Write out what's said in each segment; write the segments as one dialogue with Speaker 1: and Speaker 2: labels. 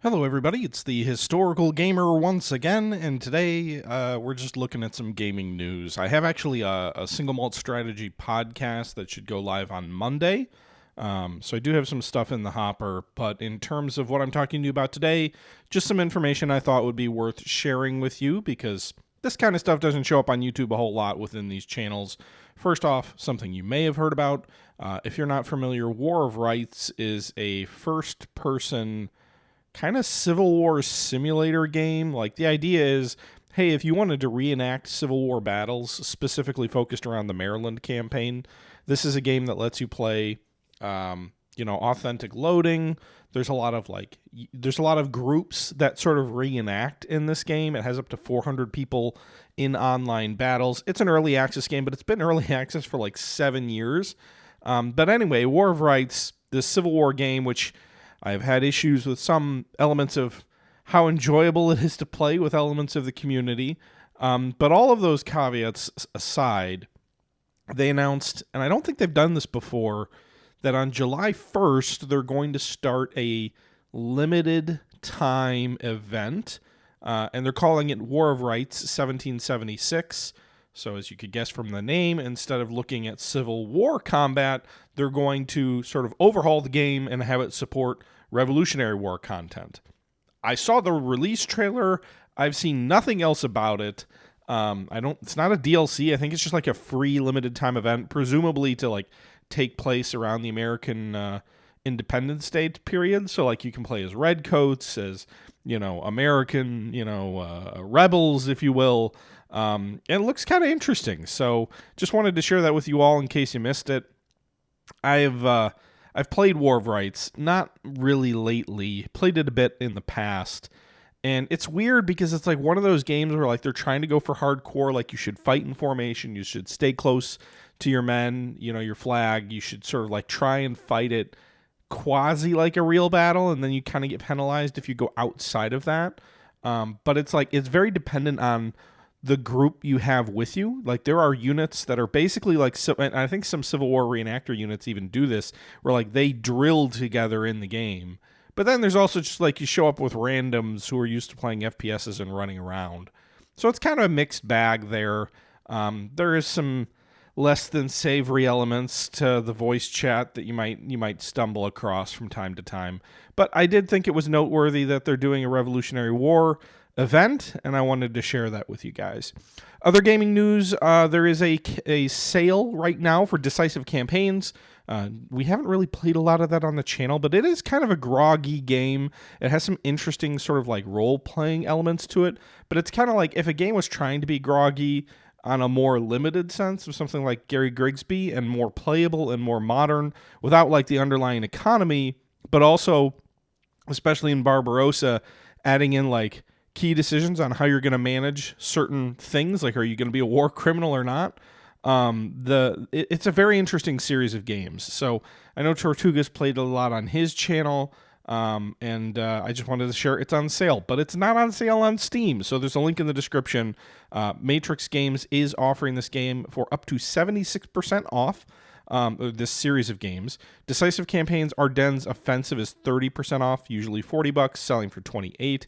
Speaker 1: Hello, everybody. It's the Historical Gamer once again, and today we're just looking at some gaming news. I have actually a Single Malt Strategy podcast that should go live on Monday, so I do have some stuff in the hopper, but in terms of what I'm talking to you about today, just some information I thought would be worth sharing with you, because this kind of stuff doesn't show up on YouTube a whole lot within these channels. First off, something you may have heard about. If you're not familiar, War of Rights is a first-person kind of Civil War simulator game. Like, the idea is, hey, if you wanted to reenact Civil War battles specifically focused around the Maryland campaign, this is a game that lets you play, authentic loading. There's a lot of groups that sort of reenact in this game. It has up to 400 people in online battles. It's an early access game, but it's been early access for like 7 years. But anyway, War of Rights, this Civil War game, which I've had issues with some elements of how enjoyable it is to play with elements of the community. But all of those caveats aside, they announced, and I don't think they've done this before, that on July 1st, they're going to start a limited time event, and they're calling it War of Rights 1776. So as you could guess from the name, instead of looking at Civil War combat, they're going to sort of overhaul the game and have it support Revolutionary War content. I saw the release trailer. I've seen nothing else about it. It's not a DLC. I think it's just like a free limited time event, presumably to like take place around the American Independence Day period. So like you can play as Redcoats, as, American, rebels, if you will. And it looks kind of interesting. So just wanted to share that with you all in case you missed it. I've played War of Rights, not really lately. Played it a bit in the past. And it's weird because it's like one of those games where like they're trying to go for hardcore, like you should fight in formation, you should stay close to your men, your flag, you should sort of like try and fight it quasi like a real battle, and then you kind of get penalized if you go outside of that. But it's like it's very dependent on the group you have with you. Like there are units that are basically like, and I think some Civil War reenactor units even do this, where like they drill together in the game. But then there's also just like you show up with randoms who are used to playing FPSs and running around. So it's kind of a mixed bag there. There is some less than savory elements to the voice chat that you might stumble across from time to time. But I did think it was noteworthy that they're doing a Revolutionary War event, and I wanted to share that with you guys. Other gaming news, there is a sale right now for Decisive Campaigns. We haven't really played a lot of that on the channel, but it is kind of a groggy game. It has some interesting sort of like role-playing elements to it, but it's kind of like if a game was trying to be groggy on a more limited sense of something like Gary Grigsby and more playable and more modern without like the underlying economy, but also, especially in Barbarossa, adding in like key decisions on how you're going to manage certain things, like are you going to be a war criminal or not. It's a very interesting series of games. So I know Tortuga's played a lot on his channel, and I just wanted to share it's on sale, but it's not on sale on Steam. So there's a link in the description. Matrix Games is offering this game for up to 76% off. This series of games. Decisive Campaigns Ardennes Offensive is 30% off, usually $40, selling for $28.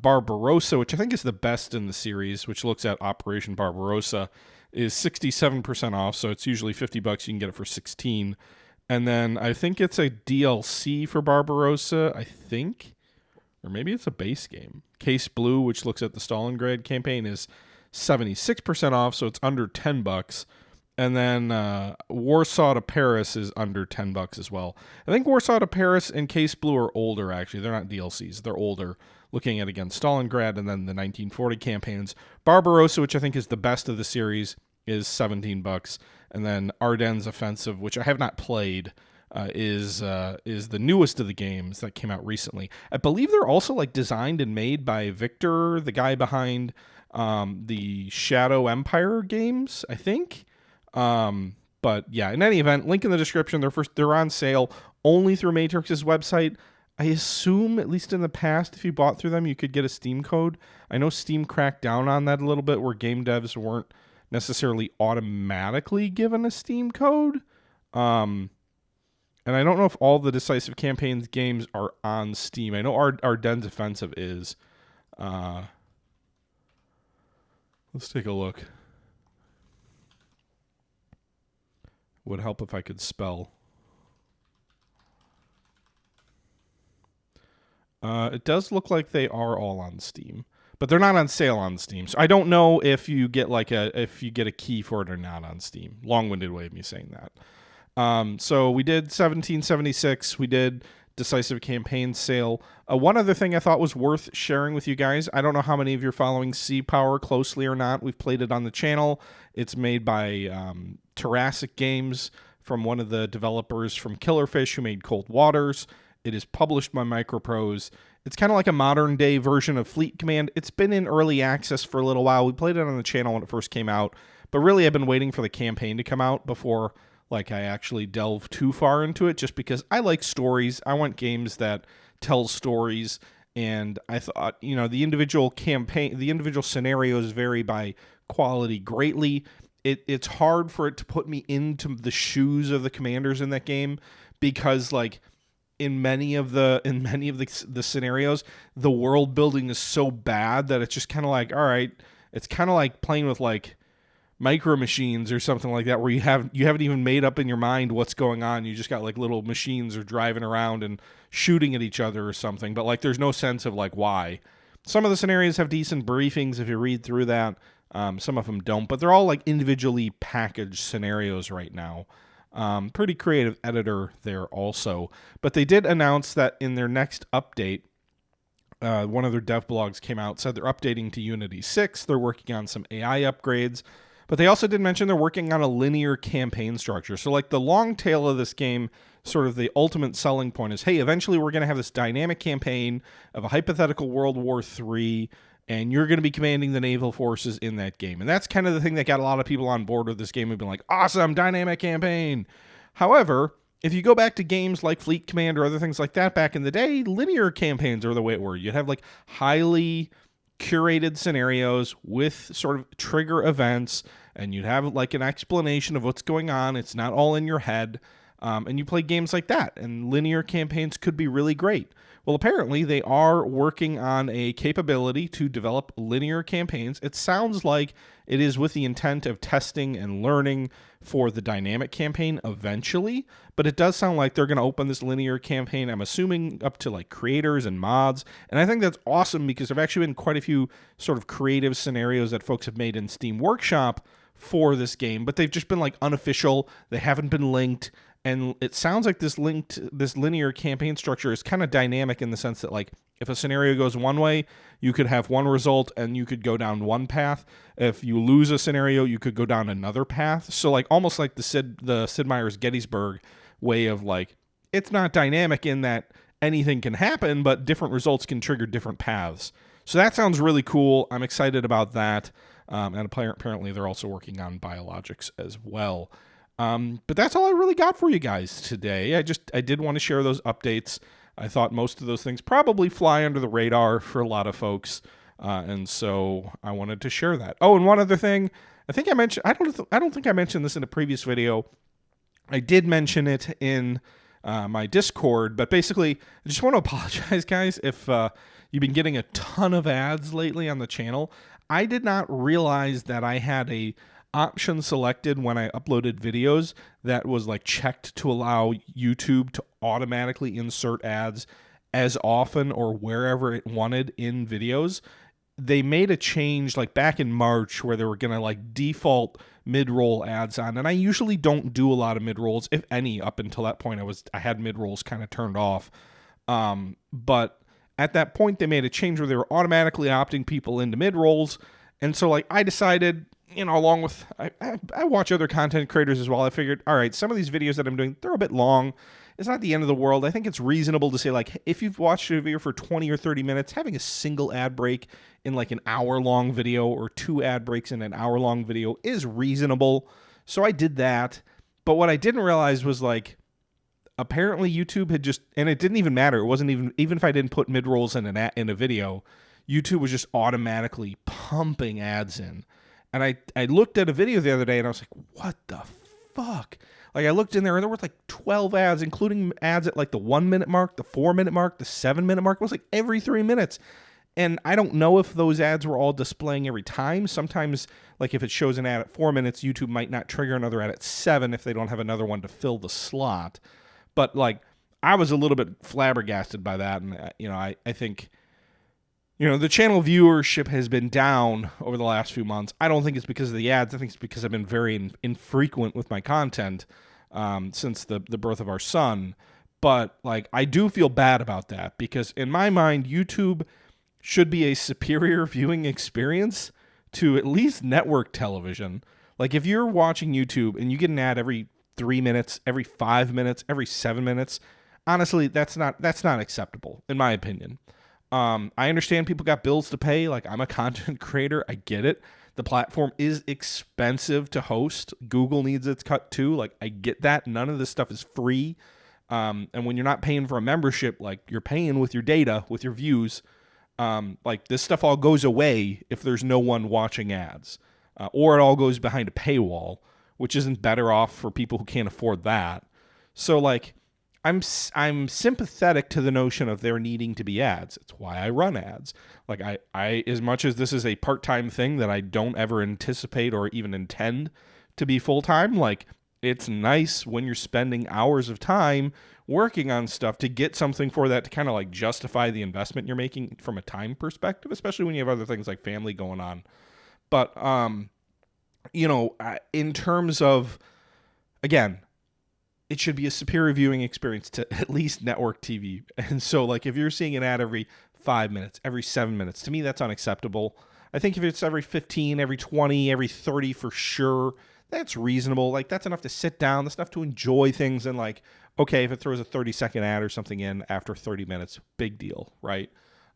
Speaker 1: Barbarossa, which I think is the best in the series, which looks at Operation Barbarossa, is 67% off, so it's usually $50. You can get it for $16. And then I think it's a DLC for Barbarossa, or maybe it's a base game. Case Blue, which looks at the Stalingrad campaign, is 76% off, so it's under $10. And then Warsaw to Paris is under $10 as well. I think Warsaw to Paris and Case Blue are older, actually. They're not DLCs. They're older, looking at, again, Stalingrad and then the 1940 campaigns. Barbarossa, which I think is the best of the series, is $17. And then Ardennes Offensive, which I have not played, is the newest of the games that came out recently. I believe they're also like designed and made by Victor, the guy behind the Shadow Empire games, I think. But yeah, in any event, link in the description. They're on sale only through Matrix's website. I assume, at least in the past, if you bought through them, you could get a Steam code. I know Steam cracked down on that a little bit, where game devs weren't necessarily automatically given a Steam code. And I don't know if all the Decisive Campaigns games are on Steam. I know our Den's Offensive is. Let's take a look. Would help if I could spell. It does look like they are all on Steam, but they're not on sale on Steam. So I don't know if you get if you get a key for it or not on Steam. Long-winded way of me saying that. So we did 1776. We did Decisive Campaigns sale. One other thing I thought was worth sharing with you guys. I don't know how many of you are following Seapower closely or not. We've played it on the channel. It's made by Decisive Games, from one of the developers from Killerfish who made Cold Waters. It is published by MicroProse. It's kind of like a modern day version of Fleet Command. It's been in early access for a little while. We played it on the channel when it first came out, but really I've been waiting for the campaign to come out before I actually delve too far into it, just because I like stories. I want games that tell stories, and I thought, the individual scenarios vary by quality greatly. It's hard for it to put me into the shoes of the commanders in that game, because in many of the scenarios, the world building is so bad that it's just kind of all right, it's kind of like playing with micro machines or something like that, where you haven't even made up in your mind what's going on. You just got little machines are driving around and shooting at each other or something, but there's no sense of why. Some of the scenarios have decent briefings if you read through that. Some of them don't, but they're all individually packaged scenarios right now. Pretty creative editor there also. But they did announce that in their next update, one of their dev blogs came out, said they're updating to Unity 6. They're working on some AI upgrades. But they also did mention they're working on a linear campaign structure. So the long tail of this game, sort of the ultimate selling point is, hey, eventually we're going to have this dynamic campaign of a hypothetical World War III, and you're going to be commanding the naval forces in that game. And that's kind of the thing that got a lot of people on board with this game, who've been like, awesome, dynamic campaign. However, if you go back to games like Fleet Command or other things like that back in the day, linear campaigns are the way it were. You'd have highly curated scenarios with sort of trigger events, and you'd have an explanation of what's going on. It's not all in your head. And you play games like that, and linear campaigns could be really great. Well, apparently they are working on a capability to develop linear campaigns. It sounds like it is with the intent of testing and learning for the dynamic campaign eventually, but it does sound like they're going to open this linear campaign, I'm assuming, up to creators and mods. And I think that's awesome, because there have actually been quite a few sort of creative scenarios that folks have made in Steam Workshop for this game, but they've just been unofficial. They haven't been linked. And it sounds like this linear campaign structure is kind of dynamic, in the sense that if a scenario goes one way, you could have one result and you could go down one path. If you lose a scenario, you could go down another path. So almost like the Sid Meier's Gettysburg way of it's not dynamic in that anything can happen, but different results can trigger different paths. So that sounds really cool. I'm excited about that. And apparently they're also working on biologics as well. But that's all I really got for you guys today. I did want to share those updates. I thought most of those things probably fly under the radar for a lot of folks, and so I wanted to share that. Oh, and one other thing, I think I mentioned. I don't think I mentioned this in a previous video. I did mention it in my Discord, but basically, I just want to apologize, guys, if you've been getting a ton of ads lately on the channel. I did not realize that I had a option selected when I uploaded videos that was checked to allow YouTube to automatically insert ads as often or wherever it wanted in videos. They made a change back in March, where they were going to default mid-roll ads on, and I usually don't do a lot of mid-rolls, if any. Up until that point, I had mid-rolls kind of turned off, but at that point they made a change where they were automatically opting people into mid-rolls. And so I decided, along with, I watch other content creators as well. I figured, all right, some of these videos that I'm doing, they're a bit long. It's not the end of the world. I think it's reasonable to say, if you've watched a video for 20 or 30 minutes, having a single ad break in an hour-long video, or 2 ad breaks in an hour-long video, is reasonable. So I did that. But what I didn't realize was, apparently YouTube had just, and it didn't even matter. It wasn't even if I didn't put mid-rolls in a video, YouTube was just automatically pumping ads in. And I looked at a video the other day, and I was like, what the fuck? Like I looked in there and there were like 12 ads, including ads at like the 1 minute mark, the 4 minute mark, the 7 minute mark. It was like every 3 minutes. And I don't know if those ads were all displaying every time. Sometimes, like if it shows an ad at 4 minutes, YouTube might not trigger another ad at 7 if they don't have another one to fill the slot. But like I was a little bit flabbergasted by that. And, I think, the channel viewership has been down over the last few months. I don't think it's because of the ads. I think it's because I've been very infrequent with my content since the birth of our son. But like I do feel bad about that because in my mind, YouTube should be a superior viewing experience to at least network television. Like if you're watching YouTube and you get an ad every 3 minutes, every 5 minutes, every 7 minutes, honestly, that's not acceptable in my opinion. I understand people got bills to pay. Like I'm a content creator. I get it. The platform is expensive to host. Google needs its cut too. Like I get that. None of this stuff is free. And when you're not paying for a membership, like you're paying with your data, with your views, like this stuff all goes away if there's no one watching ads, or it all goes behind a paywall, which isn't better off for people who can't afford that. So like, I'm sympathetic to the notion of there needing to be ads. It's why I run ads. Like I as much as this is a part-time thing that I don't ever anticipate or even intend to be full-time, like it's nice when you're spending hours of time working on stuff to get something for that to kind of like justify the investment you're making from a time perspective, especially when you have other things like family going on. But, in terms of, again, it should be a superior viewing experience to at least network TV. And so like if you're seeing an ad every 5 minutes, every 7 minutes, to me, that's unacceptable. I think if it's every 15, every 20, every 30 for sure, that's reasonable. Like that's enough to sit down. That's enough to enjoy things. And like, okay, if it throws a 30-second ad or something in after 30 minutes, big deal, right?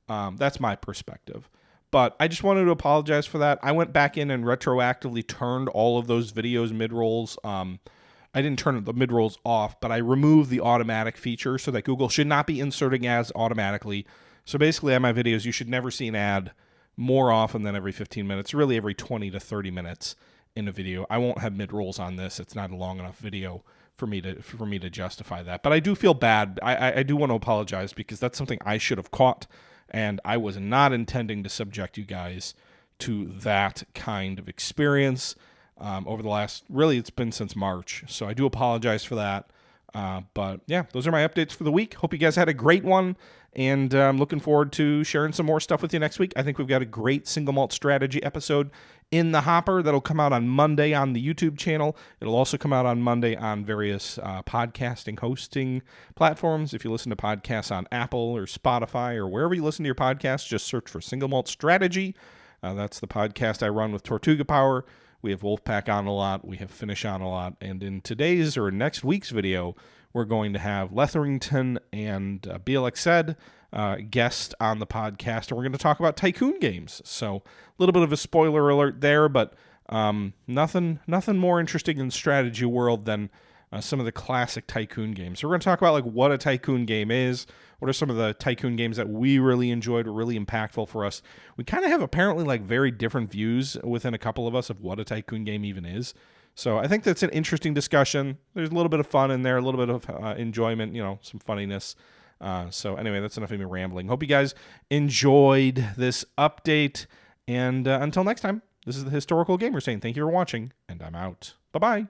Speaker 1: That's my perspective. But I just wanted to apologize for that. I went back in and retroactively turned all of those videos mid-rolls. I didn't turn the mid-rolls off, but I removed the automatic feature so that Google should not be inserting ads automatically. So basically on my videos, you should never see an ad more often than every 15 minutes, really every 20 to 30 minutes in a video. I won't have mid-rolls on this. It's not a long enough video for me to justify that. But I do feel bad. I do want to apologize because that's something I should have caught, and I was not intending to subject you guys to that kind of experience over the last, really, it's been since March. So I do apologize for that. But yeah, those are my updates for the week. Hope you guys had a great one, and I'm looking forward to sharing some more stuff with you next week. I think we've got a great Single Malt Strategy episode in the hopper that'll come out on Monday on the YouTube channel. It'll also come out on Monday on various podcasting hosting platforms. If you listen to podcasts on Apple or Spotify or wherever you listen to your podcasts, just search for Single Malt Strategy. That's the podcast I run with Tortuga Power. We have Wolfpack on a lot. We have Finish on a lot. And in today's or next week's video, we're going to have Letherington and BLXed guest on the podcast. And we're going to talk about Tycoon games. So a little bit of a spoiler alert there, but nothing more interesting in strategy world than some of the classic Tycoon games. So we're going to talk about like what a Tycoon game is. What are some of the Tycoon games that we really enjoyed, were really impactful for us? We kind of have apparently like very different views within a couple of us of what a Tycoon game even is. So I think that's an interesting discussion. There's a little bit of fun in there, a little bit of enjoyment, some funniness. So anyway, that's enough of me rambling. Hope you guys enjoyed this update. And until next time, this is the Historical Gamer saying thank you for watching, and I'm out. Bye-bye.